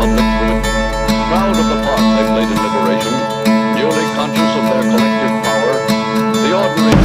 of the truth, proud of the part they played in liberation, newly conscious of their collective power, the ordinary...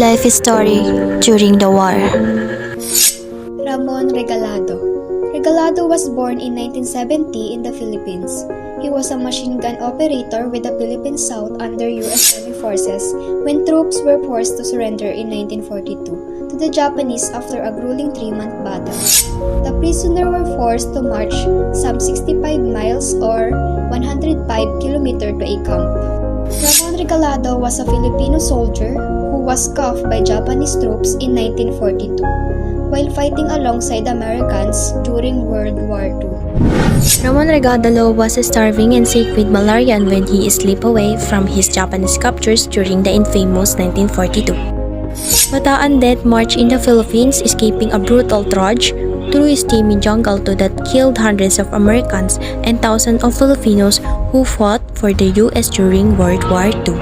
Life story during the war. Ramon Regalado. Regalado was born in 1970 in the Philippines. He was a machine gun operator with the Philippine South under U.S. Army forces when troops were forced to surrender in 1942 to the Japanese after a grueling 3-month battle. The prisoners were forced to march some 65 miles or 105 kilometers to a camp. Ramon Regalado was a Filipino soldier who was cuffed by Japanese troops in 1942 while fighting alongside Americans during World War II. Ramon Regalado was starving and sick with malaria when he slipped away from his Japanese captors during the infamous 1942. Bataan death marched in the Philippines, escaping a brutal trudge through a steamy jungle that killed hundreds of Americans and thousands of Filipinos who fought for the U.S. during World War II.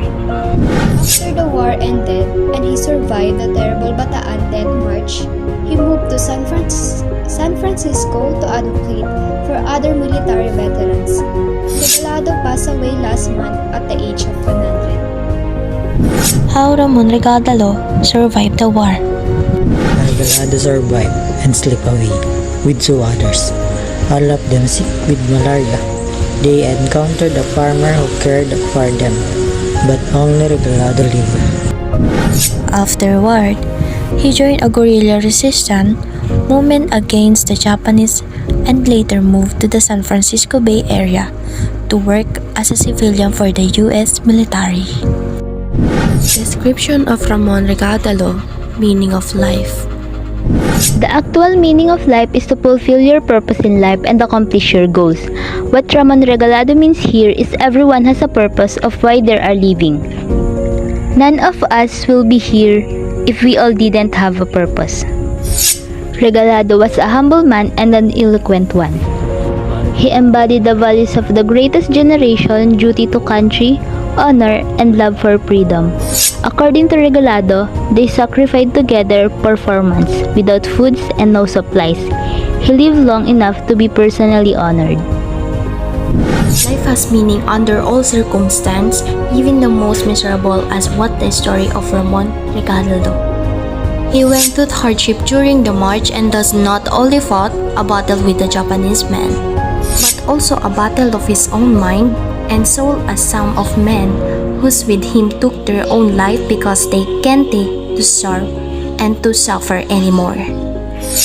After the war ended and he survived the terrible Bataan Death March, he moved to San Francisco to advocate for other military veterans. Regalado passed away last month at the age of 100. How Ramon Regalado survived the war. Regalado survived and slipped away with 2 others, all of them sick with malaria. They encountered a farmer who cared for them, but only Regalado lived. Afterward, he joined a guerrilla resistance movement against the Japanese and later moved to the San Francisco Bay Area to work as a civilian for the U.S. military. Description of Ramon Regalado, meaning of life. The actual meaning of life is to fulfill your purpose in life and accomplish your goals. What Ramon Regalado means here is everyone has a purpose of why they are living. None of us will be here if we all didn't have a purpose. Regalado was a humble man and an eloquent one. He embodied the values of the greatest generation: duty to country, honor, and love for freedom. According to Regalado, they sacrificed together performance without foods and no supplies. He lived long enough to be personally honored. Life has meaning under all circumstances, even the most miserable, as what the story of Ramon Regalado. He went through hardship during the march and thus not only fought a battle with the Japanese men, but also a battle of his own mind and soul, as some of men who's with him took their own life because they can't take to starve and to suffer anymore.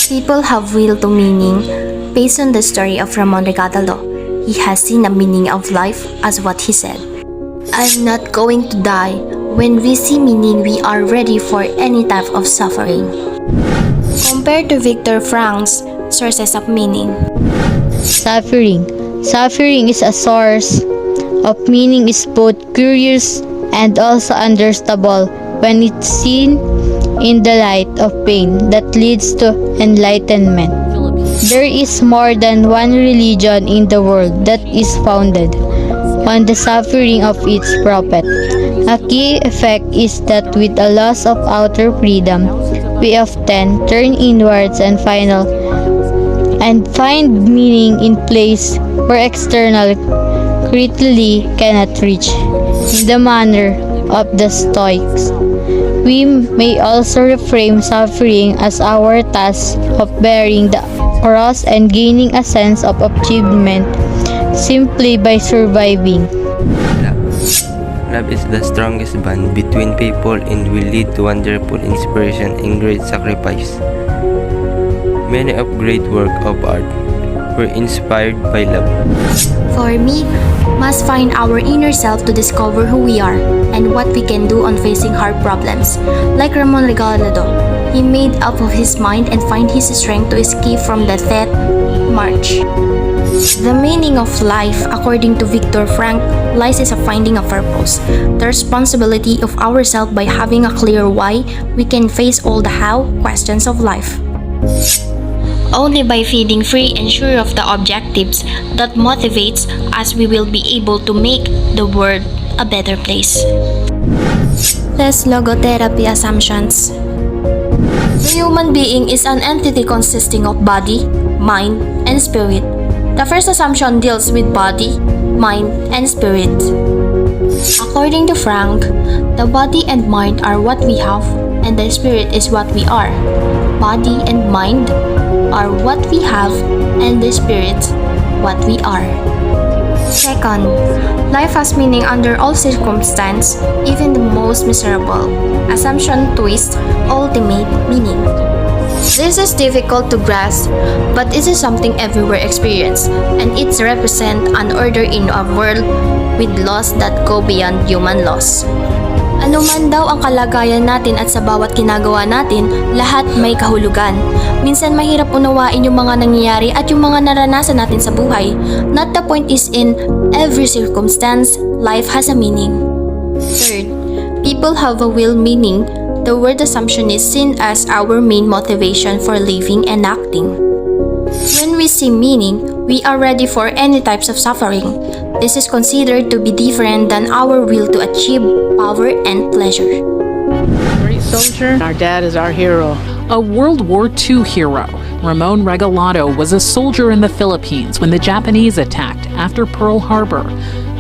People have will to meaning based on the story of Ramon Regalado. He has seen a meaning of life as what he said. I'm not going to die. When we see meaning, we are ready for any type of suffering. Compared to Viktor Frankl's sources of meaning. Suffering. Suffering is a source of meaning is both curious and also understandable when it's seen in the light of pain that leads to enlightenment. There is more than one religion in the world that is founded on the suffering of its prophet. A key effect is that with a loss of outer freedom, we often turn inwards and find meaning in place where external critically cannot reach. In the manner of the Stoics, we may also reframe suffering as our task of bearing the cross and gaining a sense of achievement simply by surviving. Love is the strongest bond between people and will lead to wonderful inspiration and great sacrifice. Many of great work of art were inspired by love. For me, must find our inner self to discover who we are and what we can do on facing hard problems. Like Ramon Regalado, he made up of his mind and find his strength to escape from the death march. The meaning of life, according to Viktor Frankl, lies in a finding a purpose. The responsibility of ourselves by having a clear why, we can face all the how questions of life. Only by feeling free and sure of the objectives that motivates us we will be able to make the world a better place. Less logotherapy assumptions. The human being is an entity consisting of body, mind, and spirit. The first assumption deals with body, mind, and spirit. According to Frank, the body and mind are what we have, and the spirit is what we are. Body and mind are what we have, and the spirit what we are. Second, life has meaning under all circumstances, even the most miserable. Assumption twist ultimate meaning. This is difficult to grasp, but it is something everywhere experienced, and it represents an order in a world with laws that go beyond human laws. Ano man daw ang kalagayan natin at sa bawat ginagawa natin, lahat may kahulugan. Minsan mahirap unawain yung mga nangyayari at yung mga naranasan natin sa buhay. Not the point is in every circumstance, life has a meaning. Third, people have a will meaning. The word assumption is seen as our main motivation for living and acting. When we see meaning, we are ready for any types of suffering. This is considered to be different than our will to achieve power and pleasure. Great soldier, our dad is our hero. A World War II hero, Ramon Regalado was a soldier in the Philippines when the Japanese attacked after Pearl Harbor.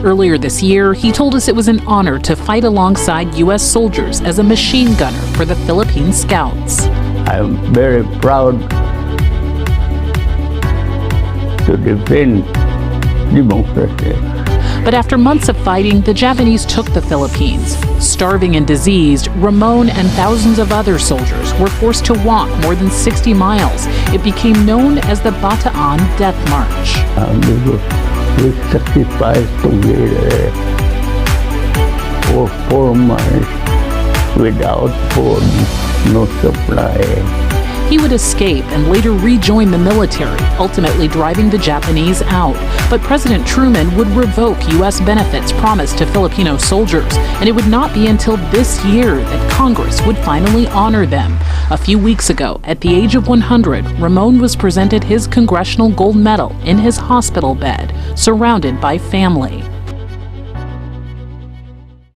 Earlier this year, he told us it was an honor to fight alongside U.S. soldiers as a machine gunner for the Philippine Scouts. I'm very proud to defend democracy. But after months of fighting, the Japanese took the Philippines. Starving and diseased, Ramon and thousands of other soldiers were forced to walk more than 60 miles. It became known as the Bataan Death March. We sacrificed together for 4 months without food, no supply. He would escape and later rejoin the military, ultimately driving the Japanese out. But President Truman would revoke U.S. benefits promised to Filipino soldiers, and it would not be until this year that Congress would finally honor them. A few weeks ago, at the age of 100, Ramon was presented his Congressional Gold Medal in his hospital bed, surrounded by family.